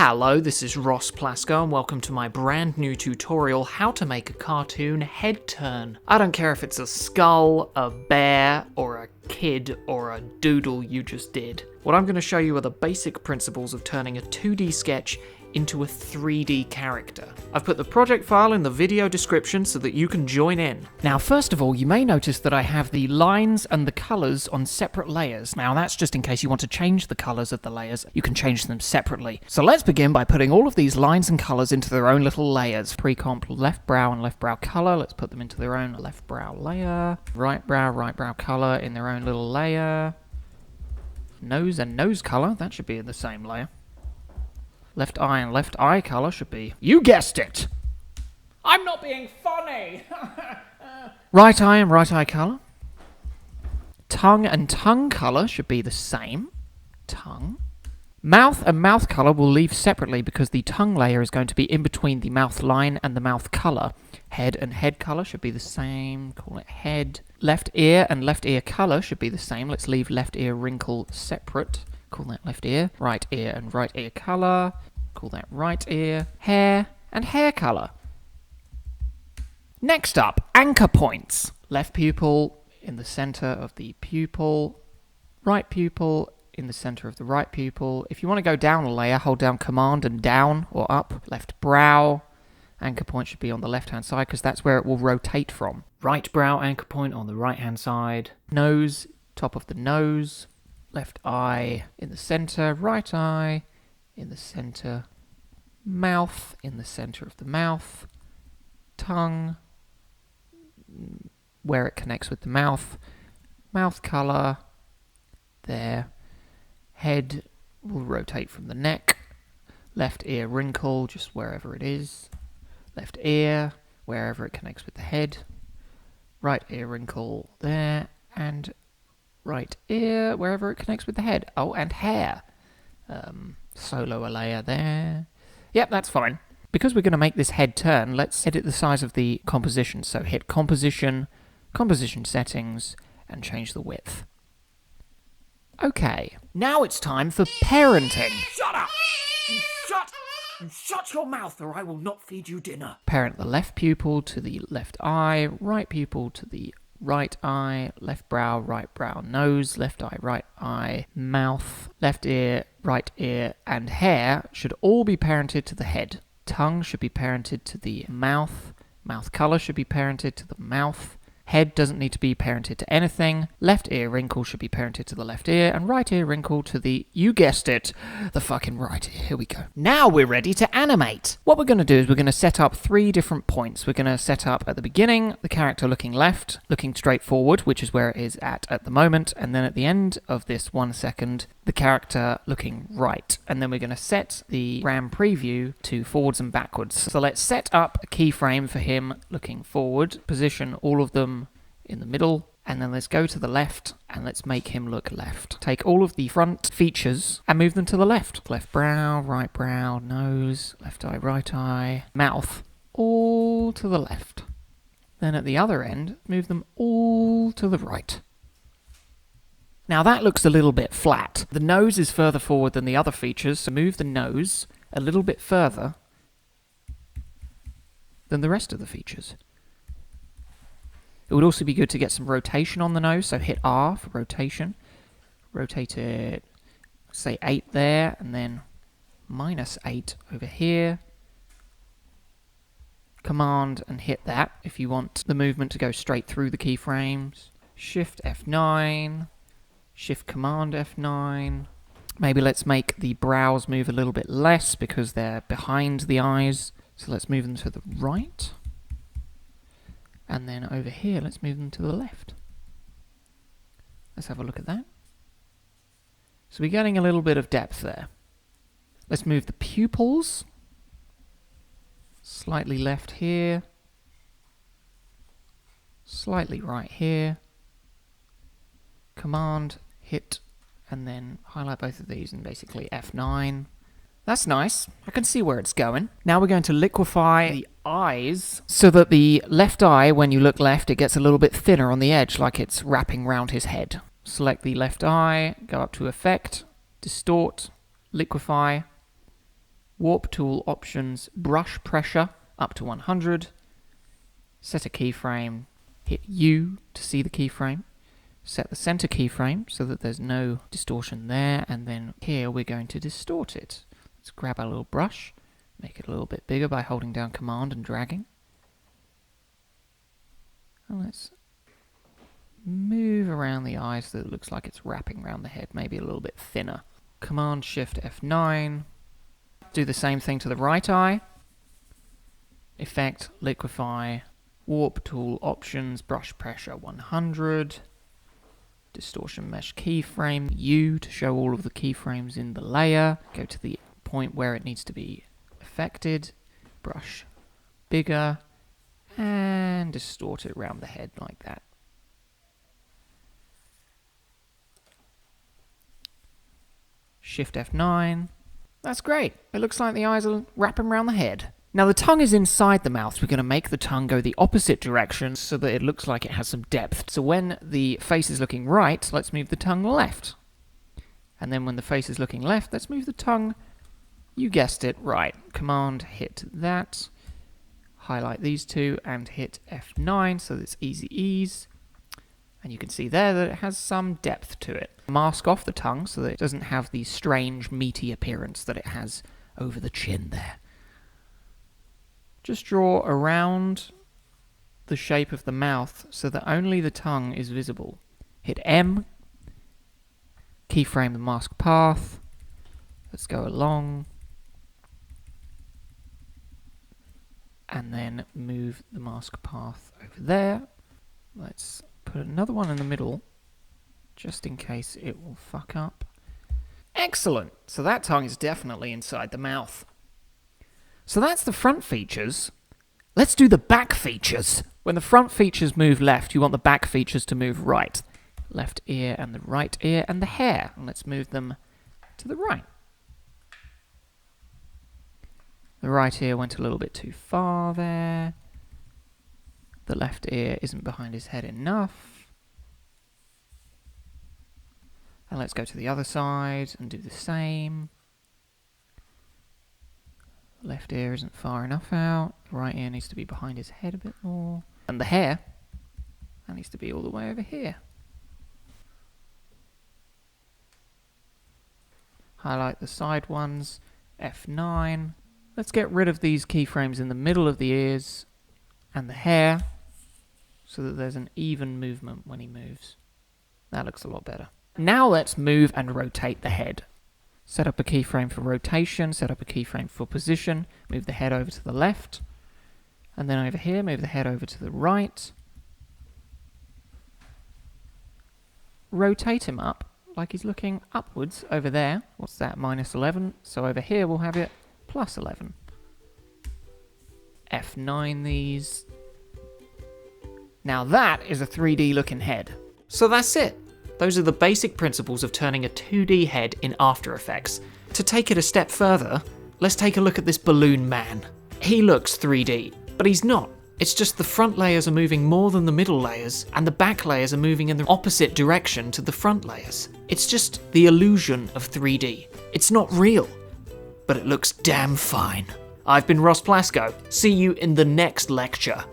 Hello, this is Ross Plaskow and welcome to my brand new tutorial how to make a cartoon head turn. I don't care if it's a skull, a bear, or a kid, or a doodle you just did. What I'm going to show you are the basic principles of turning a 2D sketch into a 3D character. I've put the project file in the video description so that you can join in. Now, first of all, you may notice that I have the lines and the colors on separate layers. Now, that's just in case you want to change the colors of the layers. You can change them separately. So let's begin by putting all of these lines and colors into their own little layers. Pre-comp left brow and left brow color. Let's put them into their own left brow layer. Right brow color in their own little layer. Nose and nose color, that should be in the same layer. Left eye and left eye color should be... You guessed it! I'm not being funny! Right eye and right eye color. Tongue and tongue color should be the same. Tongue. Mouth and mouth color will leave separately because the tongue layer is going to be in between the mouth line and the mouth color. Head and head color should be the same. Call it head. Left ear and left ear color should be the same. Let's leave left ear wrinkle separate. Call that left ear. Right ear and right ear color. Call that right ear. Hair and hair color. Next up, anchor points. Left pupil in the center of the pupil. Right pupil in the center of the right pupil. If you want to go down a layer, hold down Command and down or up. Left brow. Anchor point should be on the left-hand side because that's where it will rotate from. Right brow anchor point on the right-hand side. Nose, top of the nose. Left eye in the center, right eye in the center, mouth in the center of the mouth, tongue where it connects with the mouth, mouth color there, head will rotate from the neck, left ear wrinkle just wherever it is, left ear wherever it connects with the head, right ear wrinkle there, and right ear, wherever it connects with the head. Oh, and hair. Solo a layer there. Yep, that's fine. Because we're going to make this head turn, let's edit the size of the composition. So hit Composition, Composition Settings, and change the width. Okay, now it's time for parenting. Shut up! Shut your mouth or I will not feed you dinner. Parent the left pupil to the left eye, right pupil to the right eye, left brow, nose, left eye, right eye, mouth, left ear, right ear, and hair should all be parented to the head. Tongue should be parented to the mouth. Mouth color should be parented to the mouth. Head doesn't need to be parented to anything. Left ear wrinkle should be parented to the left ear, and right ear wrinkle to the, you guessed it, the fucking right ear. Here we go. Now we're ready to animate. What we're going to do is we're going to set up 3 different points. We're going to set up at the beginning, the character looking left, looking straight forward, which is where it is at the moment, and then at the end of this 1 second, the character looking right. And then we're going to set the RAM preview to forwards and backwards. So let's set up a keyframe for him looking forward, position all of them in the middle, and then let's go to the left and let's make him look left. Take all of the front features and move them to the left. Left brow, nose, left eye, right eye, mouth, all to the left. Then at the other end, move them all to the right. Now that looks a little bit flat. The nose is further forward than the other features, so move the nose a little bit further than the rest of the features. It would also be good to get some rotation on the nose, so hit R for rotation. Rotate it, say 8 there, and then -8 over here. Command and hit that if you want the movement to go straight through the keyframes. Shift F9, Shift Command F9. Maybe let's make the brows move a little bit less because they're behind the eyes. So let's move them to the right. And then over here, let's move them to the left. Let's have a look at that. So we're getting a little bit of depth there. Let's move the pupils. Slightly left here. Slightly right here. Command, hit, and then highlight both of these and basically F9. That's nice. I can see where it's going. Now we're going to liquify the eyes so that the left eye, when you look left, it gets a little bit thinner on the edge, like it's wrapping round his head. Select the left eye, go up to Effect, Distort, Liquify, Warp tool options, brush pressure up to 100. Set a keyframe, hit U to see the keyframe. Set the center keyframe so that there's no distortion there, and then here we're going to distort it. Let's grab our little brush, make it a little bit bigger by holding down Command and dragging. And let's move around the eyes so that it looks like it's wrapping around the head, maybe a little bit thinner. Command Shift F9. Do the same thing to the right eye. Effect, Liquify, Warp tool options, brush pressure 100. Distortion mesh keyframe, U to show all of the keyframes in the layer. Go to the point where it needs to be affected. Brush bigger. And distort it around the head like that. Shift F9. That's great. It looks like the eyes are wrapping around the head. Now the tongue is inside the mouth. We're going to make the tongue go the opposite direction so that it looks like it has some depth. So when the face is looking right, let's move the tongue left. And then when the face is looking left, let's move the tongue, you guessed it, right. Command hit that. Highlight these two and hit F9 so that it's easy ease. And you can see there that it has some depth to it. Mask off the tongue so that it doesn't have the strange meaty appearance that it has over the chin there. Just draw around the shape of the mouth so that only the tongue is visible. Hit M, keyframe the mask path. Let's go along. And then move the mask path over there. Let's put another one in the middle, just in case it will fuck up. Excellent! So that tongue is definitely inside the mouth. So that's the front features. Let's do the back features. When the front features move left, you want the back features to move right. Left ear and the right ear and the hair. And let's move them to the right. The right ear went a little bit too far there. The left ear isn't behind his head enough. And let's go to the other side and do the same. Left ear isn't far enough out. The right ear needs to be behind his head a bit more. And the hair, that needs to be all the way over here. Highlight the side ones. F9. Let's get rid of these keyframes in the middle of the ears and the hair so that there's an even movement when he moves. That looks a lot better. Now let's move and rotate the head. Set up a keyframe for rotation, set up a keyframe for position, move the head over to the left, and then over here, move the head over to the right. Rotate him up like he's looking upwards over there. What's that, -11? So over here we'll have it +11. F9 these. Now that is a 3D looking head. So that's it. Those are the basic principles of turning a 2D head in After Effects. To take it a step further, let's take a look at this balloon man. He looks 3D, but he's not. It's just the front layers are moving more than the middle layers, and the back layers are moving in the opposite direction to the front layers. It's just the illusion of 3D. It's not real, but it looks damn fine. I've been Ross Plaskow. See you in the next lecture.